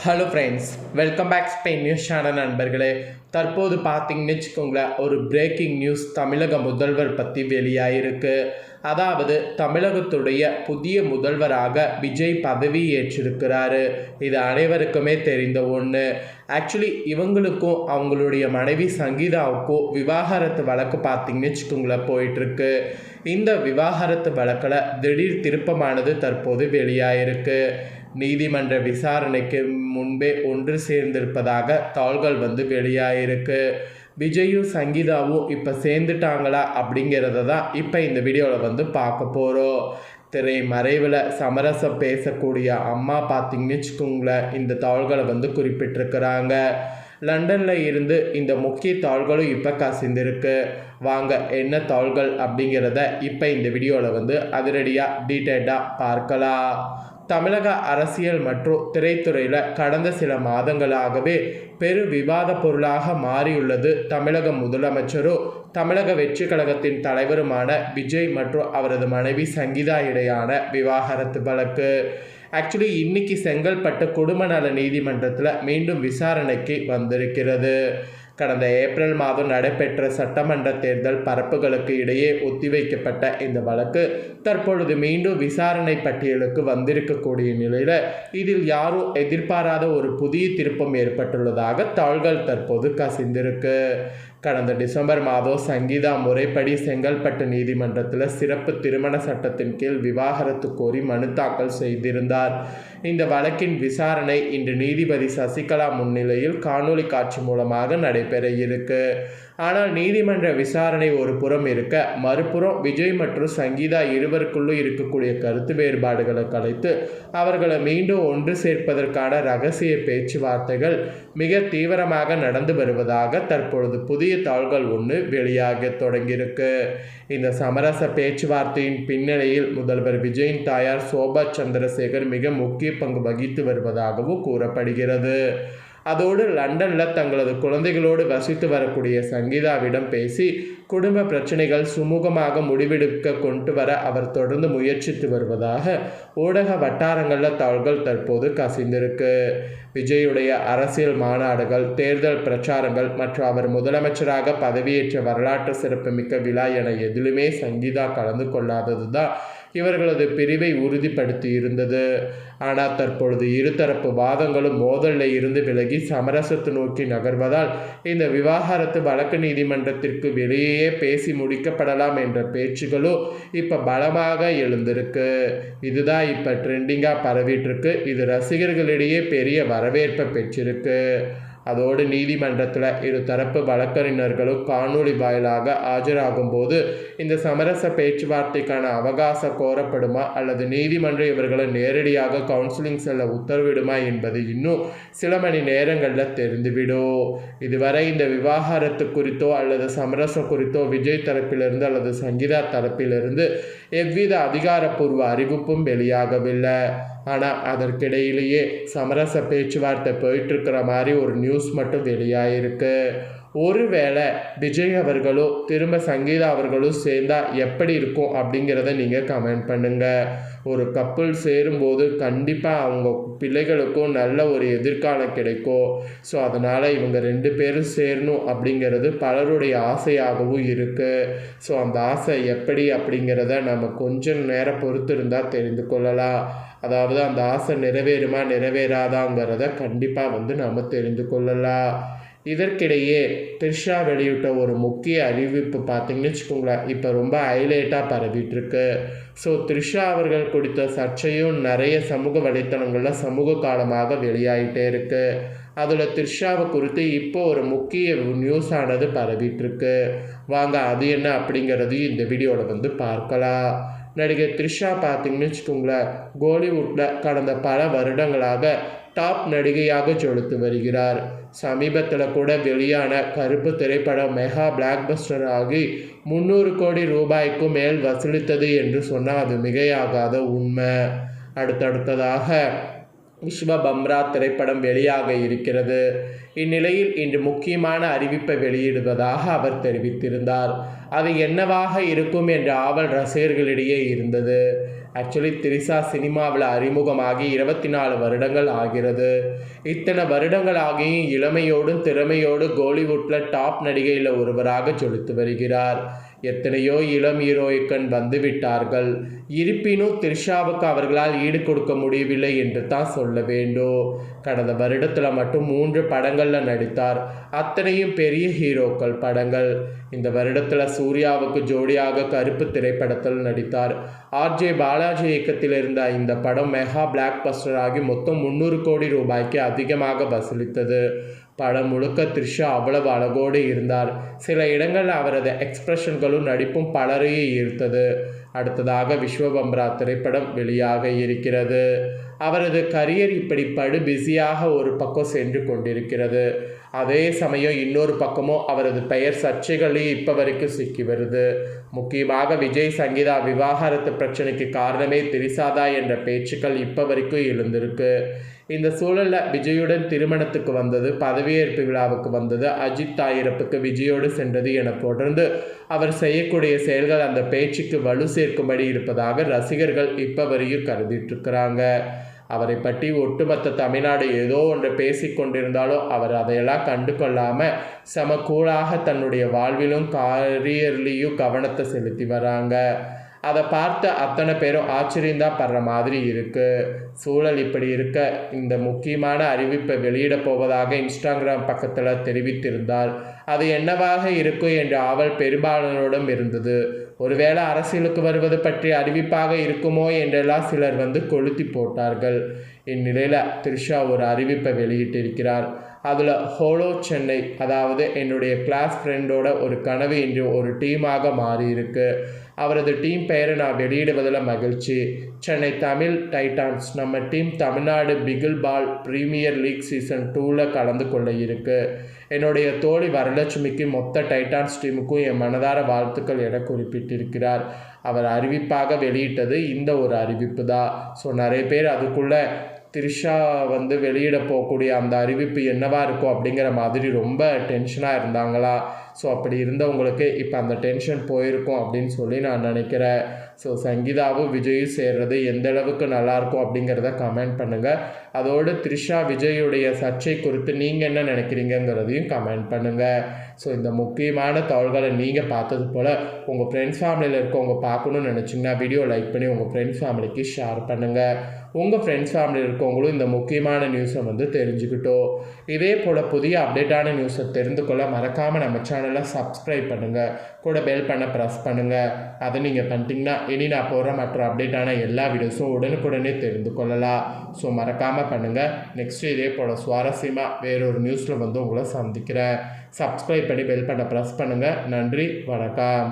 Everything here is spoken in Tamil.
Hello friends, welcome back Spain news channel நண்பர்களே. தற்போது பார்த்தீங்கன்னு வச்சுக்கோங்களேன், ஒரு பிரேக்கிங் நியூஸ் தமிழக முதல்வர் பற்றி வெளியாகிருக்கு. அதாவது தமிழகத்துடைய புதிய முதல்வராக விஜய் பதவி ஏற்றிருக்கிறாரு. இது அனைவருக்குமே தெரிந்த ஒன்று. ஆக்சுவலி இவங்களுக்கும் அவங்களுடைய மனைவி சங்கீதாவுக்கும் விவாகரத்து வழக்கு பார்த்தீங்கன்னு வச்சுக்கோங்களேன் போயிட்டுருக்கு. இந்த விவாகரத்து வழக்கில் திடீர் திருப்பமானது தற்போது வெளியாகிருக்கு. நீதிமன்ற விசாரணைக்கு முன்பே ஒன்று சேர்ந்திருப்பதாக தாள்கள் வெளியாகிருக்கு. விஜயும் சங்கீதாவும் இப்போ சேர்ந்துட்டாங்களா அப்படிங்கிறத தான் இப்போ இந்த வீடியோவில் பார்க்க போகிறோம். திரை மறைவில் சமரசம் பேசக்கூடிய அம்மா பார்த்தீங்கன்னு வச்சுக்கோங்களேன், இந்த தாள்களை குறிப்பிட்டிருக்கிறாங்க. லண்டனில் இருந்து இந்த முக்கிய தாள்களும் இப்போ கசிந்திருக்கு. வாங்க என்ன தாள்கள் அப்படிங்கிறத இப்போ இந்த வீடியோவில் அதிரடியாக டீட்டெயில்டாக பார்க்கலாம். தமிழக அரசியல் மற்றும் திரைத்துறையில் கடந்த சில மாதங்களாகவே பெரு விவாத பொருளாக மாறியுள்ளது தமிழக முதலமைச்சரும் தமிழக வெற்றி கழகத்தின் தலைவருமான விஜய் மற்றும் அவரது மனைவி சங்கீதா இடையான விவாகரத்து வழக்கு. ஆக்சுவலி இன்னைக்கு செங்கல்பட்டு குடும்ப நல நீதிமன்றத்தில் மீண்டும் விசாரணைக்கு வந்திருக்கிறது. கடந்த ஏப்ரல் மாதம் நடைபெற்ற சட்டமன்ற தேர்தல் பரப்புகளுக்கு இடையே ஒத்திவைக்கப்பட்ட இந்த வழக்கு தற்பொழுது மீண்டும் விசாரணை பட்டியலுக்கு வந்திருக்கக்கூடிய நிலையில் இதில் யாரும் எதிர்பாராத ஒரு புதிய திருப்பம் ஏற்பட்டுள்ளதாக தாள்கள் தற்போது கசிந்திருக்கு. கடந்த டிசம்பர் மாதம் சங்கீதா முறைப்படி செங்கல்பட்டு நீதிமன்றத்தில் சிறப்பு திருமண சட்டத்தின் கீழ் விவாகரத்து கோரி மனு தாக்கல் செய்திருந்தார். இந்த வழக்கின் விசாரணை இன்று நீதிபதி சசிகலா முன்னிலையில் காணொலி காட்சி மூலமாக நடைபெற இருக்கு. ஆனால் நீதிமன்ற விசாரணை ஒரு புறம் இருக்க, மறுபுறம் விஜய் மற்றும் சங்கீதா இருவருக்குள்ளும் இருக்கக்கூடிய கருத்து வேறுபாடுகளை கலைத்து அவர்களை மீண்டும் ஒன்று சேர்ப்பதற்கான ரகசிய பேச்சுவார்த்தைகள் மிக தீவிரமாக நடந்து வருவதாக தற்பொழுது புதிய தாள்கள் ஒன்று வெளியாக தொடங்கியிருக்கு. இந்த சமரச பேச்சுவார்த்தையின் பின்னணியில் முதல்வர் விஜயின் தாயார் சோபா சந்திரசேகர் மிக முக்கிய பங்கு வகித்து வருவதாகவும் கூறப்படுகிறது. அதோடு லண்டனில் தங்களது குழந்தைகளோடு வசித்து வரக்கூடிய சங்கீதாவிடம் பேசி குடும்ப பிரச்சனைகள் சுமூகமாக முடிவெடுக்க கொண்டு வர அவர் தொடர்ந்து முயற்சித்து வருவதாக ஊடக வட்டாரங்களில் தாள்கள் தற்போது கசிந்திருக்கு. விஜயுடைய அரசியல் மாநாடுகள், தேர்தல் பிரச்சாரங்கள் மற்றும் அவர் முதலமைச்சராக பதவியேற்ற வரலாற்று சிறப்புமிக்க விழா என எதிலுமே சங்கீதா கலந்து கொள்ளாதது தான் இவர்களது பிரிவை உறுதிப்படுத்தி இருந்தது. ஆனால் தற்பொழுது இருதரப்பு வாதங்களும் மோதலில் இருந்து விலகி சமரசத்தை நோக்கி நகர்வதால் இந்த விவாகரத்து வழக்கு நீதிமன்றத்திற்கு வெளியே பேசி முடிக்கப்படலாம் என்ற பேச்சுகளும் இப்போ பலமாக எழுந்திருக்கு. இதுதான் இப்போ ட்ரெண்டிங்காக பரவிட்டுருக்கு. இது ரசிகர்களிடையே பெரிய வரவேற்பை பெற்றிருக்கு. அதோடு நீதிமன்றத்தில் இருதரப்பு வழக்கறிஞர்களும் காணொலி வாயிலாக ஆஜராகும் போது இந்த சமரச பேச்சுவார்த்தைக்கான அவகாசம் கோரப்படுமா அல்லது நீதிமன்றம் இவர்களை நேரடியாக கவுன்சிலிங் செல்ல உத்தரவிடுமா என்பது இன்னும் சில மணி நேரங்களில் தெரிந்துவிடும். இதுவரை இந்த விவாகரத்து குறித்தோ அல்லது சமரசம் குறித்தோ விஜய் தரப்பிலிருந்து அல்லது சங்கீதா தரப்பிலிருந்து எவ்வித அதிகாரப்பூர்வ அறிவிப்பும் வெளியாகவில்லை. ஆனால் அதற்கிடையிலேயே சமரச பேச்சுவார்த்தை போயிட்டுருக்கிற மாதிரி ஒரு நியூஸ் மட்டும் வெளியாகிருக்கு. ஒருவேளை விஜய் அவர்களோ திரும்ப சங்கீதா அவர்களும் சேர்ந்தால் எப்படி இருக்கும் அப்படிங்கிறத நீங்கள் கமெண்ட் பண்ணுங்கள். ஒரு கப்புள் சேரும்போது கண்டிப்பாக அவங்க பிள்ளைகளுக்கும் நல்ல ஒரு எதிர்காலம் கிடைக்கும். ஸோ அதனால் இவங்க 2 பேரும் சேரணும் அப்படிங்கிறது பலருடைய ஆசையாகவும் இருக்குது. ஸோ அந்த ஆசை எப்படி அப்படிங்கிறத நம்ம கொஞ்சம் நேரம் பொறுத்து இருந்தால் தெரிந்து கொள்ளலாம். அதாவது அந்த ஆசை நிறைவேறுமா நிறைவேறாதாங்கிறத கண்டிப்பாக நம்ம தெரிந்து கொள்ளலாம். இதற்கிடையே த்ரிஷா வெளியிட்ட ஒரு முக்கிய அறிவிப்பு பார்த்தீங்கன்னு வச்சுக்கோங்களேன், இப்போ ரொம்ப ஹைலைட்டாக பரவிட்டுருக்கு. ஸோ த்ரிஷா அவர்கள் கொடுத்த சர்ச்சையும் நிறைய சமூக வலைத்தளங்களில் சமூக காலமாக வெளியாகிட்டே இருக்குது. அதில் த்ரிஷாவை குறித்து இப்போ ஒரு முக்கிய நியூஸானது பரவிட்டுருக்கு. வாங்க அது என்ன அப்படிங்கிறதையும் இந்த வீடியோவில் பார்க்கலாம். நடிகை த்ரிஷா பார்த்தீங்கன்னு வச்சுக்கோங்களேன், கோலிவுட்டில் கடந்த பல வருடங்களாக டாப் நடிகையாக ஜொலித்து வருகிறார். சமீபத்தில் கூட வெளியான கருப்பு திரைப்படம் மெகா பிளாக் பஸ்டர் ஆகி 300 கோடி ரூபாய்க்கு மேல் வசூலித்தது என்று சொன்னால் அது மிகையாகாத உண்மை. அடுத்ததாக விஸ்வபம்ரா திரைப்படம் வெளியாக இருக்கிறது. இந்நிலையில் இன்று முக்கியமான அறிவிப்பை வெளியிடுவதாக அவர் தெரிவித்திருந்தார். அது என்னவாக இருக்கும் என்ற ஆவல் ரசிகர்களிடையே இருந்தது. ஆக்சுவலி திரிஷா சினிமாவில் அறிமுகமாகி 24 வருடங்கள் ஆகிறது. இத்தனை வருடங்கள் ஆகியும் இளமையோடும் திறமையோடு கோலிவுட்டில் டாப் நடிகையில் ஒருவராக ஜொலித்து வருகிறார். எத்தனையோ இளம் ஹீரோயிக்கன் வந்துவிட்டார்கள். இருப்பினும் திரிஷாவுக்கு அவர்களால் ஈடு கொடுக்க முடியவில்லை என்று தான் சொல்ல வேண்டும். கடந்த வருடத்தில் மட்டும் 3 படங்களில் நடித்தார். அத்தனையும் பெரிய ஹீரோக்கள் படங்கள். இந்த வருடத்தில் சூர்யாவுக்கு ஜோடியாக கருப்பு திரைப்படத்தில் நடித்தார். ஆர்ஜே பாலாஜி இயக்கத்தில் இருந்த இந்த படம் மெகா பிளாக் பஸ்டர் ஆகி மொத்தம் 300 கோடி ரூபாய்க்கு அதிகமாக வசூலித்தது. படம் முழுக்க த்ரிஷா அவ்வளவு அழகோடு இருந்தார். சில இடங்களில் அவரது எக்ஸ்பிரஷன்களும் நடிப்பும் பலரையும் ஈர்த்தது. அடுத்ததாக விஸ்வபம்ரா திரைப்படம் வெளியாக இருக்கிறது. அவரது கரியர் இப்படி படு பிஸியாக ஒரு பக்கம் சென்று கொண்டிருக்கிறது. அதே சமயம் இன்னொரு பக்கமும் அவரது பெயர் சர்ச்சைகளையும் இப்போ வரைக்கும் சிக்கி வருது. முக்கியமாக விஜய் சங்கீதா விவாகரத்து பிரச்சனைக்கு காரணமே திரிஷாதா என்ற பேச்சுக்கள் இப்போ வரைக்கும் எழுந்திருக்கு. இந்த சூழலில் விஜயுடன் திருமணத்துக்கு வந்தது, பதவியேற்பு விழாவுக்கு வந்தது, அஜித் தாயிறப்புக்கு விஜயோடு சென்றது என தொடர்ந்து அவர் செய்யக்கூடிய செயல்கள் அந்த பேச்சுக்கு வலு சேர்க்கும்படி இருப்பதாக ரசிகர்கள் இப்போ வரையும் கருதிட்டு இருக்கிறாங்க. அவரை பற்றி ஒட்டுமொத்த தமிழ்நாடு ஏதோ ஒன்று பேசிக்கொண்டிருந்தாலும் அவர் அதையெல்லாம் கண்டு கொள்ளாமல் செம கூலாக தன்னுடைய வாழ்விலும் கரியர்லேயும் கவனத்தை செலுத்தி வராங்க. அதை பார்த்து அத்தனை பேரும் ஆச்சரியந்தான் படுற மாதிரி இருக்குது. சூழல் இப்படி இருக்க இந்த முக்கியமான அறிவிப்பை வெளியிட போவதாக இன்ஸ்டாகிராம் பக்கத்தில் தெரிவித்திருந்தார். அது என்னவாக இருக்கும் என்ற ஆவல் பெரும்பாலானோடும் இருந்தது. ஒருவேளை அரசியலுக்கு வருவது பற்றி அறிவிப்பாக இருக்குமோ என்றெல்லாம் சிலர் கொளுத்தி போட்டார்கள். இந்நிலையில் த்ரிஷா ஒரு அறிவிப்பை வெளியிட்டிருக்கிறார். அதில் ஹோலோ சென்னை, அதாவது என்னுடைய கிளாஸ் ஃப்ரெண்டோட ஒரு கனவு இன்று ஒரு டீமாக மாறியிருக்கு. அவரது டீம் பெயரை நான் வெளியிடுவதில் மகிழ்ச்சி. சென்னை தமிழ் டைட்டான்ஸ் நம்ம டீம் தமிழ்நாடு பிகில் பால் பிரீமியர் லீக் சீசன் 2ல் கலந்து கொள்ள இருக்கு. என்னுடைய தோழி வரலட்சுமிக்கு மொத்த டைட்டான்ஸ் டீமுக்கும் என் மனதார வாழ்த்துக்கள் என குறிப்பிட்டிருக்கிறார். அவர் அறிவிப்பாக வெளியிட்டது இந்த ஒரு அறிவிப்பு தான். ஸோ நிறைய பேர் அதுக்குள்ளே த்ரிஷா வெளியிட போகக்கூடிய அந்த அறிவிப்பு என்னவாக இருக்கும் அப்படிங்கிற மாதிரி ரொம்ப டென்ஷனாக இருந்தாங்களா. ஸோ அப்படி இருந்தவங்களுக்கு இப்போ அந்த டென்ஷன் போயிருக்கும் அப்படின்னு சொல்லி நான் நினைக்கிறேன். ஸோ சங்கீதாவும் விஜயும் சேர்றது எந்த அளவுக்கு நல்லாயிருக்கும் அப்படிங்கிறத கமெண்ட் பண்ணுங்கள். அதோடு த்ரிஷா விஜயுடைய சர்ச்சை குறித்து நீங்கள் என்ன நினைக்கிறீங்கிறதையும் கமெண்ட் பண்ணுங்கள். ஸோ இந்த முக்கியமான தகவல்களை நீங்கள் பார்த்தது போல் உங்கள் ஃப்ரெண்ட்ஸ் ஃபேமிலியில் இருக்கவங்க பார்க்கணுன்னு நினச்சிங்கன்னா வீடியோ லைக் பண்ணி உங்கள் ஃப்ரெண்ட்ஸ் ஃபேமிலிக்கு ஷேர் பண்ணுங்கள். உங்கள் ஃப்ரெண்ட்ஸ் ஃபேமிலியில் இருக்கவங்களும் இந்த முக்கியமான நியூஸை தெரிஞ்சுக்கிட்டோம். இதே போல் புதிய அப்டேட்டான நியூஸை தெரிந்து கொள்ள மறக்காமல் நம்ம சேனலை சப்ஸ்கிரைப் பண்ணுங்கள். கூட பெல் பண்ண ப்ரெஸ் பண்ணுங்கள். அதை நீங்கள் பண்ணிட்டீங்கன்னா இனி நான் போடுற மற்ற அப்டேட்டான எல்லா வீடியோஸும் உடனுக்குடனே தெரிந்து கொள்ளலாம். ஸோ மறக்காமல் பண்ணுங்கள். நெக்ஸ்ட்டு இதே போல் சுவாரஸ்யமாக வேறொரு நியூஸில் உங்களை சந்திக்கிறேன். சப்ஸ்கிரைப் பண்ணி பெல் பண்ண ப்ரெஸ் பண்ணுங்கள். நன்றி, வணக்கம்.